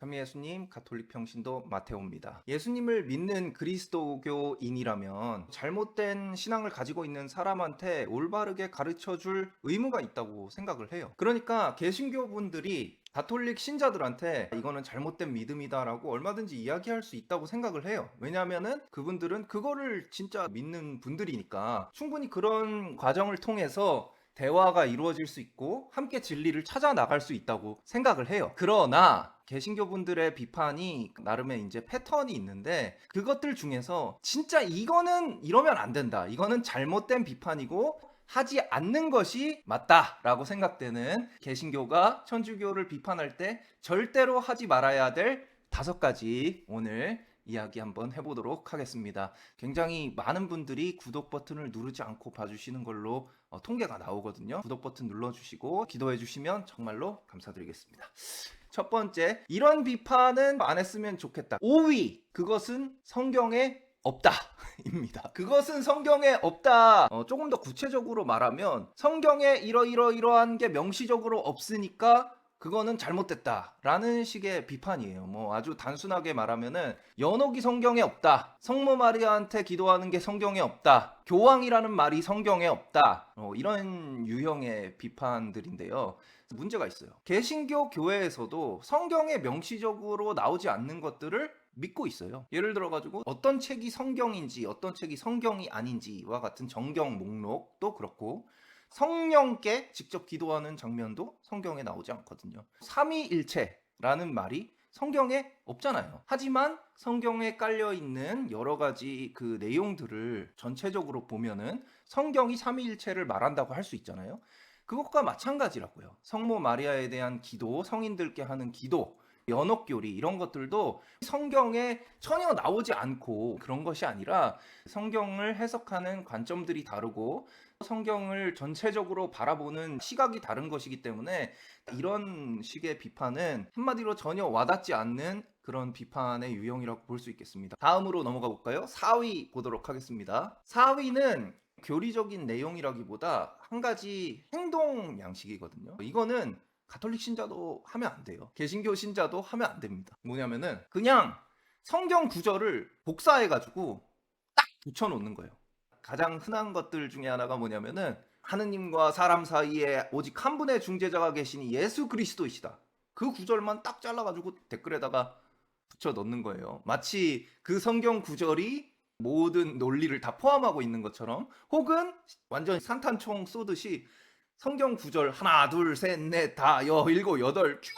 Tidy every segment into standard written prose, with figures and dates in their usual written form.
참예수님, 가톨릭 평신도 마테오입니다. 예수님을 믿는 그리스도교인이라면 잘못된 신앙을 가지고 있는 사람한테 올바르게 가르쳐 줄 의무가 있다고 생각을 해요. 그러니까 개신교 분들이 가톨릭 신자들한테 이거는 잘못된 믿음이다라고 얼마든지 이야기할 수 있다고 생각을 해요. 왜냐하면은 그분들은 그거를 진짜 믿는 분들이니까 충분히 그런 과정을 통해서 대화가 이루어질 수 있고 함께 진리를 찾아 나갈 수 있다고 생각을 해요. 그러나 개신교분들의 비판이 나름의 이제 패턴이 있는데 그것들 중에서 진짜 이거는 이러면 안 된다. 이거는 잘못된 비판이고 하지 않는 것이 맞다라고 생각되는 개신교가 천주교를 비판할 때 절대로 하지 말아야 될 5가지 오늘 이야기 한번 해보도록 하겠습니다. 굉장히 많은 분들이 구독 버튼을 누르지 않고 봐주시는 걸로 통계가 나오거든요. 구독 버튼 눌러주시고 기도해 주시면 정말로 감사드리겠습니다. 첫 번째, 이런 비판은 안 했으면 좋겠다. 5위, 그것은 성경에 없다 입니다. 그것은 성경에 없다. 조금 더 구체적으로 말하면 성경에 이러한 게 명시적으로 없으니까 그거는 잘못됐다 라는 식의 비판이에요. 뭐 아주 단순하게 말하면은 연옥이 성경에 없다, 성모 마리아한테 기도하는 게 성경에 없다, 교황이라는 말이 성경에 없다, 이런 유형의 비판들인데요. 문제가 있어요. 개신교 교회에서도 성경에 명시적으로 나오지 않는 것들을 믿고 있어요. 예를 들어가지고 어떤 책이 성경인지 어떤 책이 성경이 아닌지와 같은 정경 목록도 그렇고 성령께 직접 기도하는 장면도 성경에 나오지 않거든요. 삼위일체라는 말이 성경에 없잖아요. 하지만 성경에 깔려 있는 여러 가지 그 내용들을 전체적으로 보면은 성경이 삼위일체를 말한다고 할 수 있잖아요. 그것과 마찬가지라고요. 성모 마리아에 대한 기도, 성인들께 하는 기도, 연옥교리 이런 것들도 성경에 전혀 나오지 않고 그런 것이 아니라 성경을 해석하는 관점들이 다르고 성경을 전체적으로 바라보는 시각이 다른 것이기 때문에 이런 식의 비판은 한마디로 전혀 와닿지 않는 그런 비판의 유형이라고 볼 수 있겠습니다. 다음으로 넘어가 볼까요? 4위 보도록 하겠습니다. 4위는 교리적인 내용이라기보다 한 가지 행동 양식이거든요. 이거는 가톨릭 신자도 하면 안 돼요. 개신교 신자도 하면 안 됩니다. 뭐냐면은 그냥 성경 구절을 복사해가지고 딱 붙여놓는 거예요. 가장 흔한 것들 중에 하나가 뭐냐면은 하느님과 사람 사이에 오직 한 분의 중재자가 계시니 예수 그리스도이시다. 그 구절만 딱 잘라가지고 댓글에다가 붙여 넣는 거예요. 마치 그 성경 구절이 모든 논리를 다 포함하고 있는 것처럼, 혹은 완전 산탄총 쏘듯이 성경 구절 하나 둘셋넷다 일곱 여덟 쭉,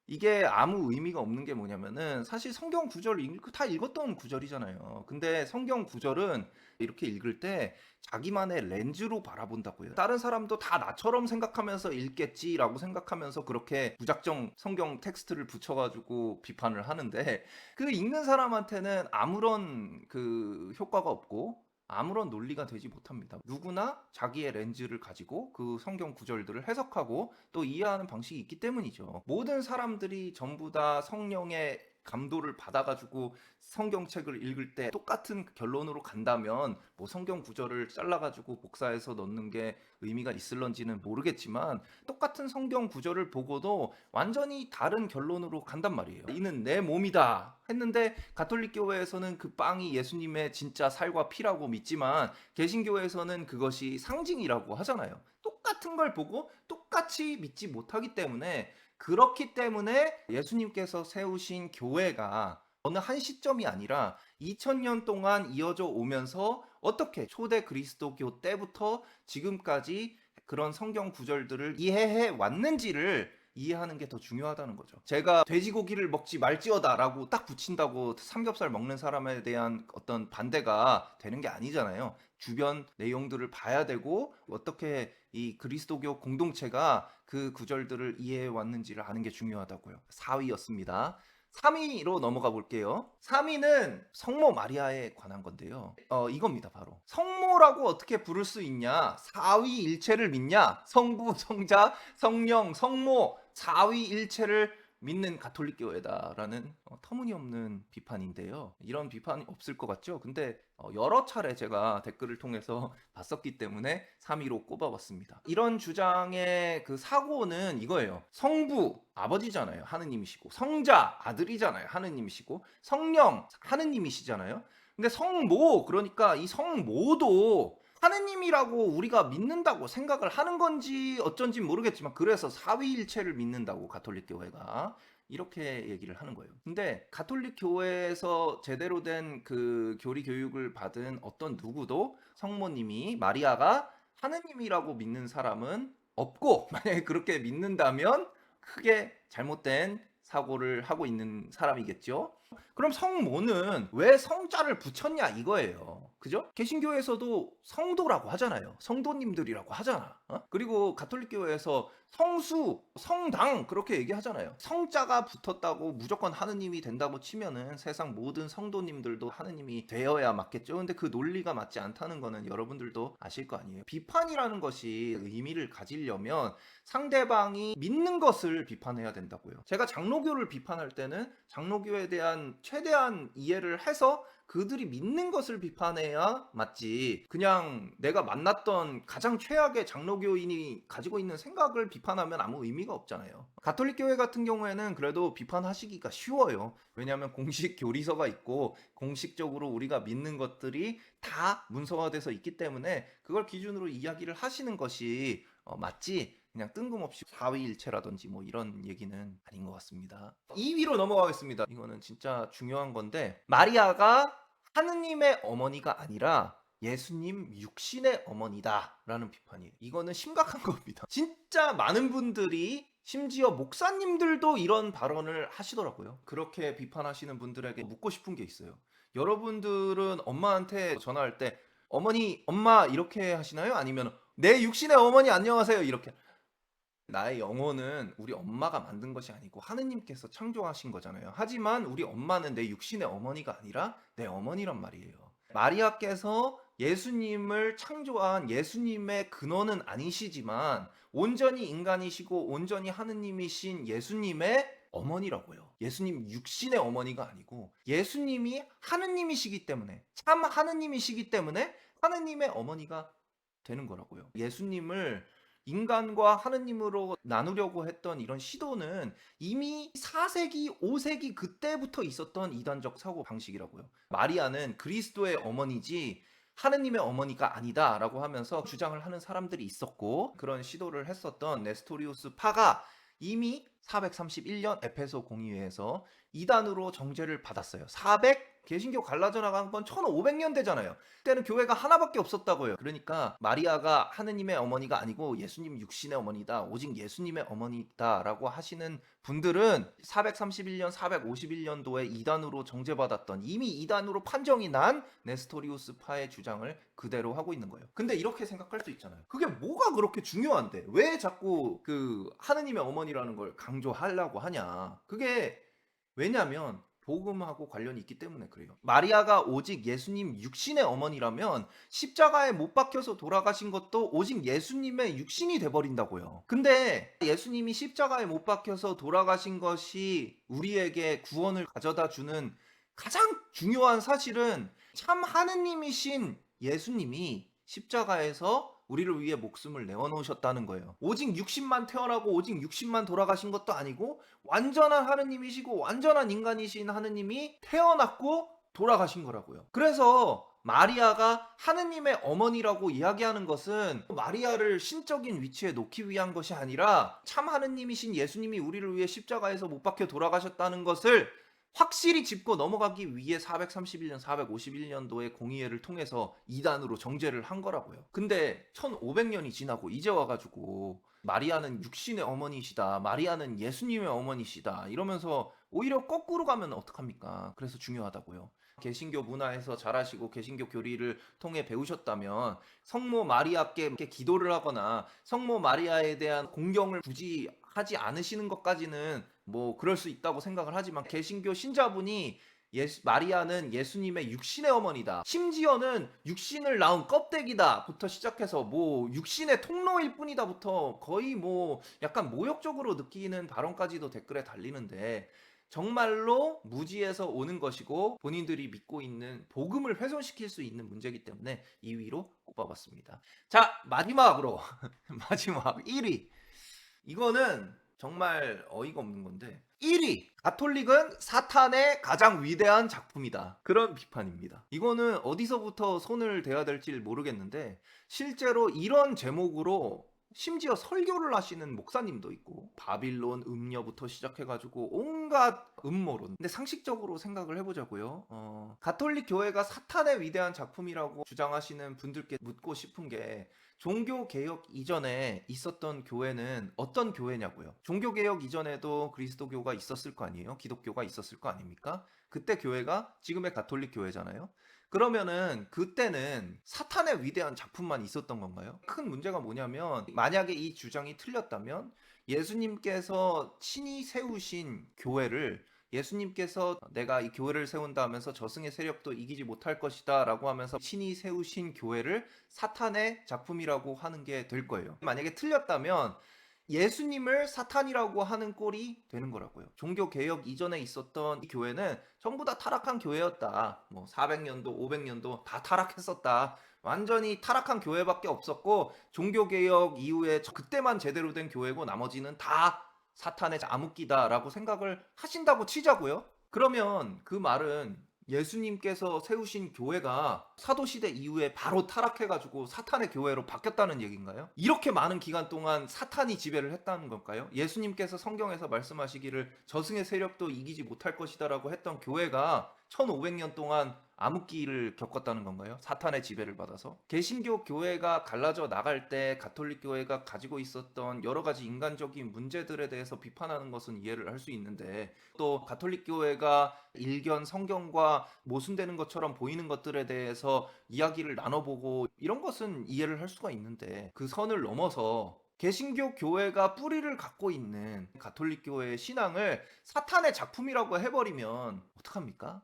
이게 아무 의미가 없는 게 뭐냐면은 사실 성경 구절 다 읽었던 구절이잖아요. 근데 성경 구절은 이렇게 읽을 때 자기만의 렌즈로 바라본다고요. 다른 사람도 다 나처럼 생각하면서 읽겠지라고 생각하면서 그렇게 무작정 성경 텍스트를 붙여가지고 비판을 하는데 그 읽는 사람한테는 아무런 그 효과가 없고 아무런 논리가 되지 못합니다. 누구나 자기의 렌즈를 가지고 그 성경 구절들을 해석하고 또 이해하는 방식이 있기 때문이죠. 모든 사람들이 전부 다 성령의 감도를 받아가지고 성경책을 읽을 때 똑같은 결론으로 간다면 뭐 성경 구절을 잘라가지고 복사해서 넣는 게 의미가 있을런지는 모르겠지만 똑같은 성경 구절을 보고도 완전히 다른 결론으로 간단 말이에요. 이는 내 몸이다 했는데 가톨릭 교회에서는 그 빵이 예수님의 진짜 살과 피라고 믿지만 개신교에서는 그것이 상징이라고 하잖아요. 똑같은 걸 보고 똑같이 믿지 못하기 때문에, 그렇기 때문에 예수님께서 세우신 교회가 어느 한 시점이 아니라 2000년 동안 이어져 오면서 어떻게 초대 그리스도교 때부터 지금까지 그런 성경 구절들을 이해해 왔는지를 이해하는 게 더 중요하다는 거죠. 제가 돼지고기를 먹지 말지어다라고 딱 붙인다고 삼겹살 먹는 사람에 대한 어떤 반대가 되는 게 아니잖아요. 주변 내용들을 봐야 되고 어떻게 이 그리스도교 공동체가 그 구절들을 이해해 왔는지를 아는 게 중요하다고요. 4위였습니다. 3위로 넘어가 볼게요. 3위는 성모 마리아에 관한 건데요. 이겁니다, 바로. 성모라고 어떻게 부를 수 있냐? 4위일체를 믿냐? 성부, 성자, 성령, 성모, 4위일체를 믿는 가톨릭 교회다라는 터무니없는 비판인데요. 이런 비판이 없을 것 같죠? 근데 여러 차례 제가 댓글을 통해서 봤었기 때문에 3위로 꼽아봤습니다. 이런 주장의 그 사고는 이거예요. 성부 아버지잖아요. 하느님이시고, 성자 아들이잖아요. 하느님이시고, 성령 하느님이시잖아요. 근데 성모, 그러니까 이 성모도 하느님이라고 우리가 믿는다고 생각을 하는 건지 어쩐지 모르겠지만, 그래서 사위일체를 믿는다고 가톨릭 교회가 이렇게 얘기를 하는 거예요. 근데 가톨릭 교회에서 제대로 된 그 교리 교육을 받은 어떤 누구도 성모님이 마리아가 하느님이라고 믿는 사람은 없고, 만약에 그렇게 믿는다면 크게 잘못된 사고를 하고 있는 사람이겠죠. 그럼 성모는 왜 성자를 붙였냐 이거예요. 그죠? 개신교에서도 성도라고 하잖아요. 성도님들이라고 하잖아. 그리고 가톨릭 교회에서 성수, 성당 그렇게 얘기하잖아요. 성자가 붙었다고 무조건 하느님이 된다고 치면은 세상 모든 성도님들도 하느님이 되어야 맞겠죠. 근데 그 논리가 맞지 않다는 거는 여러분들도 아실 거 아니에요. 비판이라는 것이 의미를 가지려면 상대방이 믿는 것을 비판해야 된다고요. 제가 장로교를 비판할 때는 장로교에 대한 최대한 이해를 해서 그들이 믿는 것을 비판해야 맞지, 그냥 내가 만났던 가장 최악의 장로교인이 가지고 있는 생각을 비판하면 아무 의미가 없잖아요. 가톨릭 교회 같은 경우에는 그래도 비판하시기가 쉬워요. 왜냐하면 공식 교리서가 있고 공식적으로 우리가 믿는 것들이 다 문서화돼서 있기 때문에 그걸 기준으로 이야기를 하시는 것이 맞지, 그냥 뜬금없이 사위일체라든지 뭐 이런 얘기는 아닌 것 같습니다. 2위로 넘어가겠습니다. 이거는 진짜 중요한 건데, 마리아가 하느님의 어머니가 아니라 예수님 육신의 어머니다라는 비판이에요. 이거는 심각한 겁니다. 진짜 많은 분들이, 심지어 목사님들도 이런 발언을 하시더라고요. 그렇게 비판하시는 분들에게 묻고 싶은 게 있어요. 여러분들은 엄마한테 전화할 때 어머니, 엄마 이렇게 하시나요? 아니면 내 육신의 어머니 안녕하세요 이렇게? 나의 영혼은 우리 엄마가 만든 것이 아니고 하느님께서 창조하신 거잖아요. 하지만 우리 엄마는 내 육신의 어머니가 아니라 내 어머니란 말이에요. 마리아께서 예수님을 창조한 예수님의 근원은 아니시지만 온전히 인간이시고 온전히 하느님이신 예수님의 어머니라고요. 예수님 육신의 어머니가 아니고 예수님이 하느님이시기 때문에, 참 하느님이시기 때문에 하느님의 어머니가 되는 거라고요. 예수님을 인간과 하느님으로 나누려고 했던 이런 시도는 이미 4세기, 5세기 그때부터 있었던 이단적 사고 방식이라고요. 마리아는 그리스도의 어머니지 하느님의 어머니가 아니다라고 하면서 주장을 하는 사람들이 있었고, 그런 시도를 했었던 네스토리우스 파가 이미 431년 에페소 공의회에서 이단으로 정죄를 받았어요. 개신교 갈라져 나간 건 1500년 되잖아요. 그때는 교회가 하나밖에 없었다고요. 그러니까 마리아가 하느님의 어머니가 아니고 예수님 육신의 어머니다, 오직 예수님의 어머니다라고 하시는 분들은 431년, 451년도에 이단으로 정죄받았던, 이미 이단으로 판정이 난 네스토리우스 파의 주장을 그대로 하고 있는 거예요. 근데 이렇게 생각할 수 있잖아요. 그게 뭐가 그렇게 중요한데 왜 자꾸 그 하느님의 어머니라는 걸 강조하려고 하냐. 그게 왜냐면 복음하고 관련이 있기 때문에 그래요. 마리아가 오직 예수님 육신의 어머니라면 십자가에 못 박혀서 돌아가신 것도 오직 예수님의 육신이 돼버린다고요. 근데 예수님이 십자가에 못 박혀서 돌아가신 것이 우리에게 구원을 가져다 주는 가장 중요한 사실은 참 하느님이신 예수님이 십자가에서 우리를 위해 목숨을 내어놓으셨다는 거예요. 오직 육신만 태어나고 오직 육신만 돌아가신 것도 아니고 완전한 하느님이시고 완전한 인간이신 하느님이 태어났고 돌아가신 거라고요. 그래서 마리아가 하느님의 어머니라고 이야기하는 것은 마리아를 신적인 위치에 놓기 위한 것이 아니라 참 하느님이신 예수님이 우리를 위해 십자가에서 못 박혀 돌아가셨다는 것을 확실히 짚고 넘어가기 위해 431년, 451년도에 공의회를 통해서 이단으로 정죄를 한 거라고요. 근데 1500년이 지나고 이제 와가지고 마리아는 육신의 어머니시다, 마리아는 예수님의 어머니시다 이러면서 오히려 거꾸로 가면 어떡합니까? 그래서 중요하다고요. 개신교 문화에서 자라시고 개신교 교리를 통해 배우셨다면 성모 마리아께 기도를 하거나 성모 마리아에 대한 공경을 굳이 하지 않으시는 것까지는 뭐 그럴 수 있다고 생각을 하지만, 개신교 신자분이 마리아는 예수님의 육신의 어머니다. 심지어는 육신을 낳은 껍데기다부터 시작해서 뭐 육신의 통로일 뿐이다부터 거의 뭐 약간 모욕적으로 느끼는 발언까지도 댓글에 달리는데 정말로 무지에서 오는 것이고 본인들이 믿고 있는 복음을 훼손시킬 수 있는 문제이기 때문에 2위로 꼽아봤습니다. 자, 마지막으로 마지막 1위. 이거는 정말 어이가 없는 건데 1위 가톨릭은 사탄의 가장 위대한 작품이다. 그런 비판입니다. 이거는 어디서부터 손을 대야 될지 모르겠는데 실제로 이런 제목으로 심지어 설교를 하시는 목사님도 있고 바빌론 음녀부터 시작해가지고 온갖 음모론. 근데 상식적으로 생각을 해보자고요. 가톨릭 교회가 사탄의 위대한 작품이라고 주장하시는 분들께 묻고 싶은 게 종교개혁 이전에 있었던 교회는 어떤 교회냐고요. 종교개혁 이전에도 그리스도교가 있었을 거 아니에요? 기독교가 있었을 거 아닙니까? 그때 교회가 지금의 가톨릭 교회잖아요. 그러면은 그때는 사탄의 위대한 작품만 있었던 건가요? 큰 문제가 뭐냐면 만약에 이 주장이 틀렸다면 예수님께서 친히 세우신 교회를 예수님께서 내가 이 교회를 세운다 하면서 저승의 세력도 이기지 못할 것이다 라고 하면서 친히 세우신 교회를 사탄의 작품이라고 하는 게 될 거예요. 만약에 틀렸다면 예수님을 사탄이라고 하는 꼴이 되는 거라고요. 종교 개혁 이전에 있었던 이 교회는 전부 다 타락한 교회였다. 뭐 400년도, 500년도 다 타락했었다. 완전히 타락한 교회밖에 없었고 종교 개혁 이후에 그때만 제대로 된 교회고 나머지는 다 사탄의 암흑기다라고 생각을 하신다고 치자고요. 그러면 그 말은 예수님께서 세우신 교회가 사도시대 이후에 바로 타락해가지고 사탄의 교회로 바뀌었다는 얘기인가요? 이렇게 많은 기간 동안 사탄이 지배를 했다는 걸까요? 예수님께서 성경에서 말씀하시기를 저승의 세력도 이기지 못할 것이다 라고 했던 교회가 1500년 동안 암흑기를 겪었다는 건가요? 사탄의 지배를 받아서? 개신교 교회가 갈라져 나갈 때 가톨릭 교회가 가지고 있었던 여러 가지 인간적인 문제들에 대해서 비판하는 것은 이해를 할 수 있는데 또 가톨릭 교회가 일견 성경과 모순되는 것처럼 보이는 것들에 대해서 이야기를 나눠보고 이런 것은 이해를 할 수가 있는데 그 선을 넘어서 개신교 교회가 뿌리를 갖고 있는 가톨릭 교회의 신앙을 사탄의 작품이라고 해버리면 어떡합니까?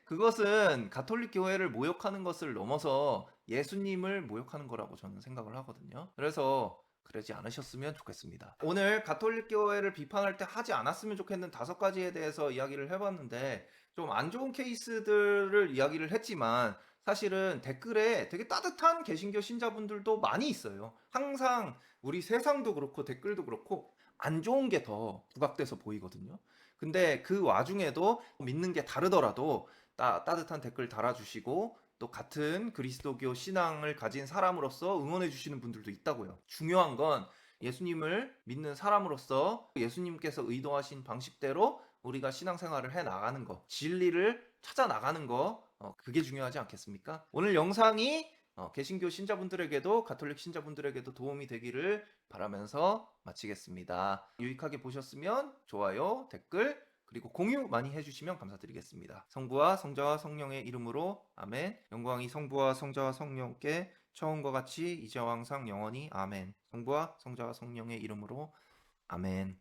그것은 가톨릭 교회를 모욕하는 것을 넘어서 예수님을 모욕하는 거라고 저는 생각을 하거든요. 그래서 그러지 않으셨으면 좋겠습니다. 오늘 가톨릭 교회를 비판할 때 하지 않았으면 좋겠는 5가지에 대해서 이야기를 해봤는데 좀 안 좋은 케이스들을 이야기를 했지만 사실은 댓글에 되게 따뜻한 개신교 신자분들도 많이 있어요. 항상 우리 세상도 그렇고 댓글도 그렇고 안 좋은 게 더 부각돼서 보이거든요. 근데 그 와중에도 믿는 게 다르더라도 따뜻한 댓글 달아주시고 또 같은 그리스도교 신앙을 가진 사람으로서 응원해 주시는 분들도 있다고요. 중요한 건 예수님을 믿는 사람으로서 예수님께서 의도하신 방식대로 우리가 신앙생활을 해 나가는 거, 진리를 찾아 나가는 거, 그게 중요하지 않겠습니까? 오늘 영상이 개신교 신자분들에게도 가톨릭 신자분들에게도 도움이 되기를 바라면서 마치겠습니다. 유익하게 보셨으면 좋아요, 댓글 그리고 공유 많이 해주시면 감사드리겠습니다. 성부와 성자와 성령의 이름으로 아멘. 영광이 성부와 성자와 성령께 처음과 같이 이제와 항상 영원히 아멘. 성부와 성자와 성령의 이름으로 아멘.